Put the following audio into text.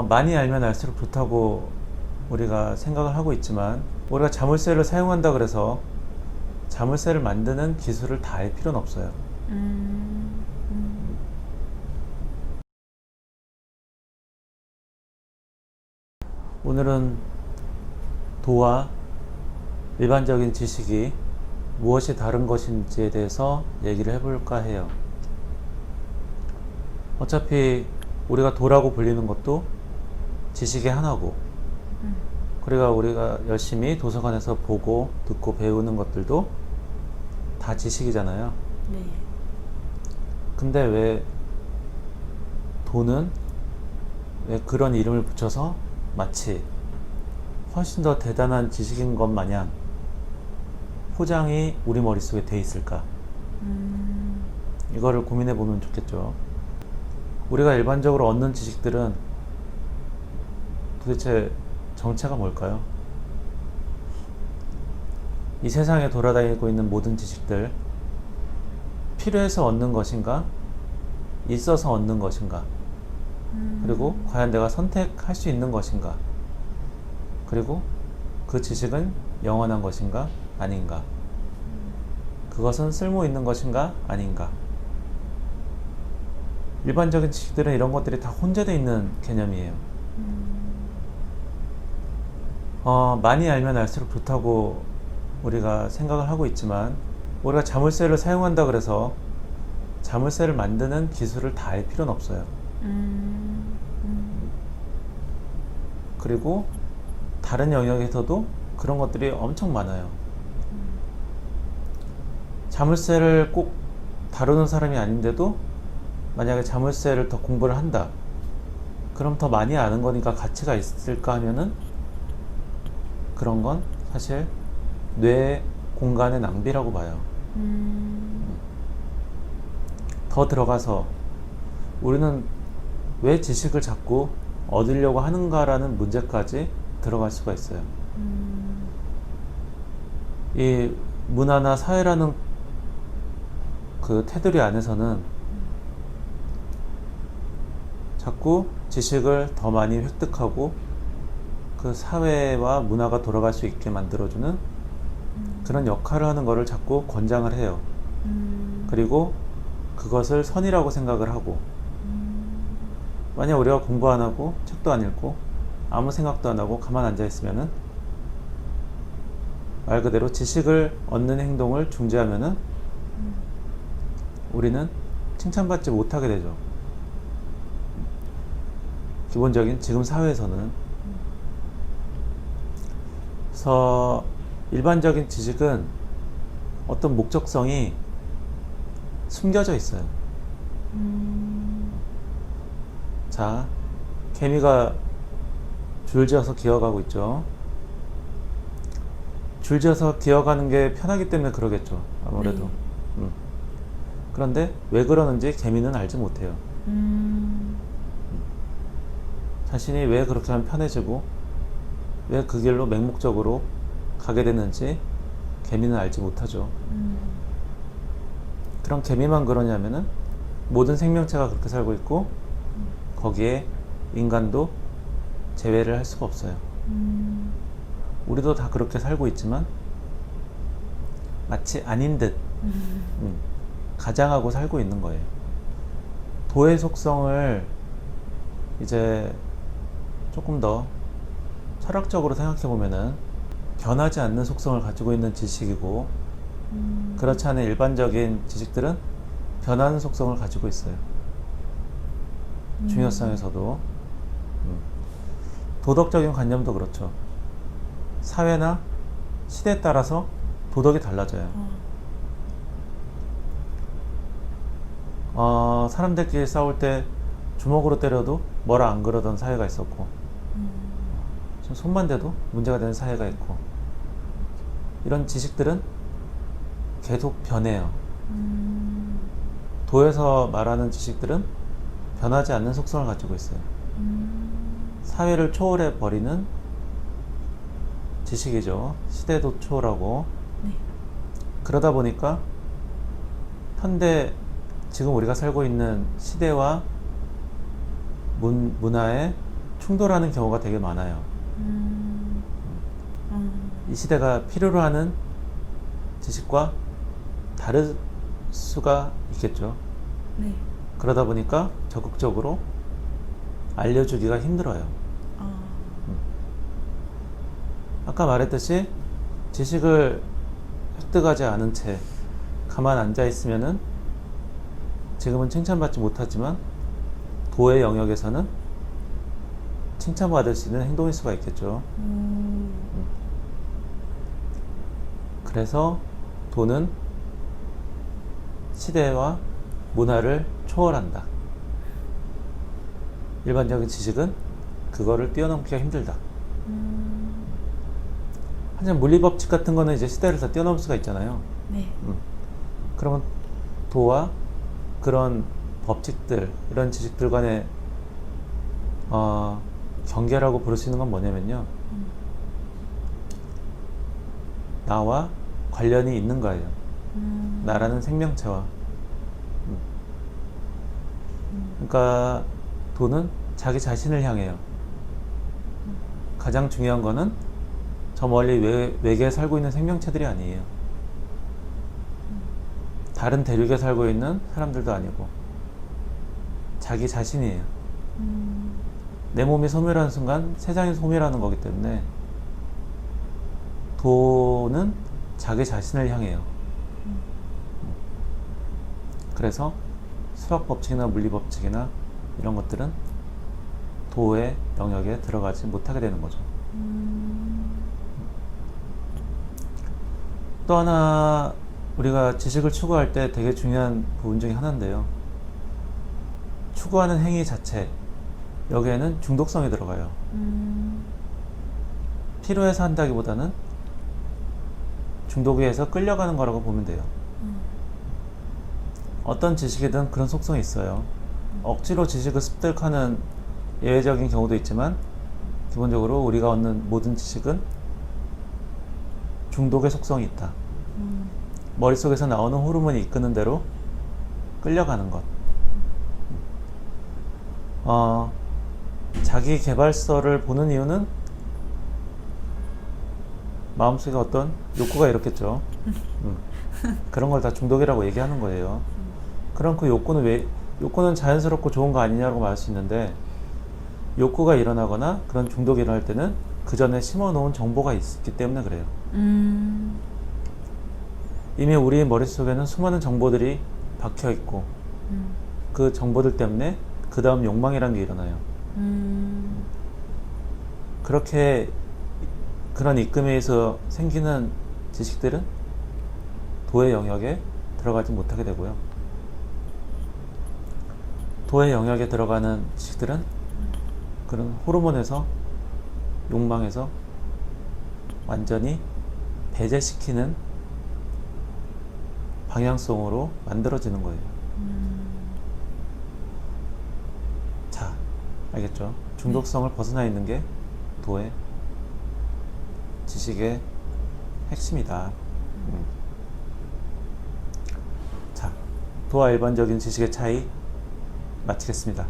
많이 알면 알수록 좋다고 우리가 생각을 하고 있지만, 우리가 자물쇠를 사용한다 그래서 자물쇠를 만드는 기술을 다 알 필요는 없어요. 오늘은 도와 일반적인 지식이 무엇이 다른 것인지에 대해서 얘기를 해볼까 해요. 어차피 우리가 도라고 불리는 것도 지식의 하나고, 그리고 우리가 열심히 도서관에서 보고 듣고 배우는 것들도 다 지식이잖아요. 네. 근데 왜 도는 왜 그런 이름을 붙여서 마치 훨씬 더 대단한 지식인 것 마냥 포장이 우리 머릿속에 돼 있을까? 이거를 고민해 보면 좋겠죠. 우리가 일반적으로 얻는 지식들은 도대체 정체가 뭘까요? 이 세상에 돌아다니고 있는 모든 지식들, 필요해서 얻는 것인가? 있어서 얻는 것인가? 그리고 과연 내가 선택할 수 있는 것인가? 그리고 그 지식은 영원한 것인가? 아닌가? 그것은 쓸모 있는 것인가? 아닌가? 일반적인 지식들은 이런 것들이 다 혼재되어 있는 개념이에요. 많이 알면 알수록 좋다고 우리가 생각을 하고 있지만, 우리가 자물쇠를 사용한다 그래서 자물쇠를 만드는 기술을 다 알 필요는 없어요. 그리고 다른 영역에서도 그런 것들이 엄청 많아요. 자물쇠를 꼭 다루는 사람이 아닌데도 만약에 자물쇠를 더 공부를 한다, 그럼 더 많이 아는 거니까 가치가 있을까 하면은 그런 건 사실 뇌 공간의 낭비라고 봐요. 더 들어가서 우리는 왜 지식을 자꾸 얻으려고 하는가라는 문제까지 들어갈 수가 있어요. 이 문화나 사회라는 그 테두리 안에서는 자꾸 지식을 더 많이 획득하고 그 사회와 문화가 돌아갈 수 있게 만들어주는 그런 역할을 하는 것을 자꾸 권장을 해요. 그리고 그것을 선이라고 생각을 하고, 만약 우리가 공부 안 하고 책도 안 읽고 아무 생각도 안 하고 가만 앉아 있으면은 말 그대로 지식을 얻는 행동을 중지하면은 우리는 칭찬받지 못하게 되죠. 기본적인 지금 사회에서는. 그래서 일반적인 지식은 어떤 목적성이 숨겨져 있어요. 자, 개미가 줄지어서 기어가고 있죠. 줄지어서 기어가는 게 편하기 때문에 그러겠죠, 아무래도. 네. 그런데 왜 그러는지 개미는 알지 못해요. 자신이 왜 그렇게 하면 편해지고 왜 그 길로 맹목적으로 가게 되는지 개미는 알지 못하죠. 그럼 개미만 그러냐면은 모든 생명체가 그렇게 살고 있고 거기에 인간도 제외를 할 수가 없어요. 우리도 다 그렇게 살고 있지만 마치 아닌 듯 가장하고 살고 있는 거예요. 도의 속성을 이제 조금 더 철학적으로 생각해 보면은 변하지 않는 속성을 가지고 있는 지식이고, 그렇지 않은 일반적인 지식들은 변하는 속성을 가지고 있어요. 중요성에서도. 도덕적인 관념도 그렇죠. 사회나 시대에 따라서 도덕이 달라져요. 사람들끼리 싸울 때 주먹으로 때려도 뭐라 안 그러던 사회가 있었고, 손만 대도 문제가 되는 사회가 있고, 이런 지식들은 계속 변해요. 도에서 말하는 지식들은 변하지 않는 속성을 가지고 있어요. 사회를 초월해 버리는 지식이죠. 시대도 초월하고. 네. 그러다 보니까 현대 지금 우리가 살고 있는 시대와 문화의 충돌하는 경우가 되게 많아요. 이 시대가 필요로 하는 지식과 다를 수가 있겠죠. 네. 그러다 보니까 적극적으로 알려주기가 힘들어요. 아까 말했듯이 지식을 획득하지 않은 채 가만 앉아 있으면은 지금은 칭찬받지 못하지만 도의 영역에서는 칭찬받을 수 있는 행동일 수가 있겠죠. 그래서 도는 시대와 문화를 초월한다. 일반적인 지식은 그거를 뛰어넘기가 힘들다. 하지만 물리법칙 같은 거는 이제 시대를 다 뛰어넘을 수가 있잖아요. 네. 그러면 도와 그런 법칙들, 이런 지식들 간의 경계라고 부를 수 있는 건 뭐냐면요. 나와 관련이 있는 거예요. 나라는 생명체와. 그러니까 도는 자기 자신을 향해요. 가장 중요한 거는 저 멀리 외계에 살고 있는 생명체들이 아니에요. 다른 대륙에 살고 있는 사람들도 아니고 자기 자신이에요. 내 몸이 소멸하는 순간 세상이 소멸하는 거기 때문에 도는 자기 자신을 향해요. 그래서 수학 법칙이나 물리 법칙이나 이런 것들은 도의 영역에 들어가지 못하게 되는 거죠. 또 하나 우리가 지식을 추구할 때 되게 중요한 부분 중에 하나인데요. 추구하는 행위 자체, 여기에는 중독성이 들어가요. 필요해서 한다기보다는 중독에 의해서 끌려가는 거라고 보면 돼요. 어떤 지식이든 그런 속성이 있어요. 억지로 지식을 습득하는 예외적인 경우도 있지만 기본적으로 우리가 얻는 모든 지식은 중독의 속성이 있다. 머릿속에서 나오는 호르몬이 이끄는 대로 끌려가는 것. 자기 개발서를 보는 이유는 마음속에 어떤 욕구가 이렇겠죠. 그런 걸 다 중독이라고 얘기하는 거예요. 그럼 그 욕구는 자연스럽고 좋은 거 아니냐고 말할 수 있는데, 욕구가 일어나거나 그런 중독이 일어날 때는 그 전에 심어놓은 정보가 있기 때문에 그래요. 이미 우리 머릿속에는 수많은 정보들이 박혀있고 그 정보들 때문에 그 다음 욕망이라는 게 일어나요. 그렇게 그런 이끌림에 의해서 생기는 지식들은 도의 영역에 들어가지 못하게 되고요. 도의 영역에 들어가는 지식들은 그런 호르몬에서, 욕망에서 완전히 배제시키는 방향성으로 만들어지는 거예요. 자, 알겠죠? 중독성을 벗어나 있는 게 도의 지식의 핵심이다. 자, 도와 일반적인 지식의 차이 마치겠습니다.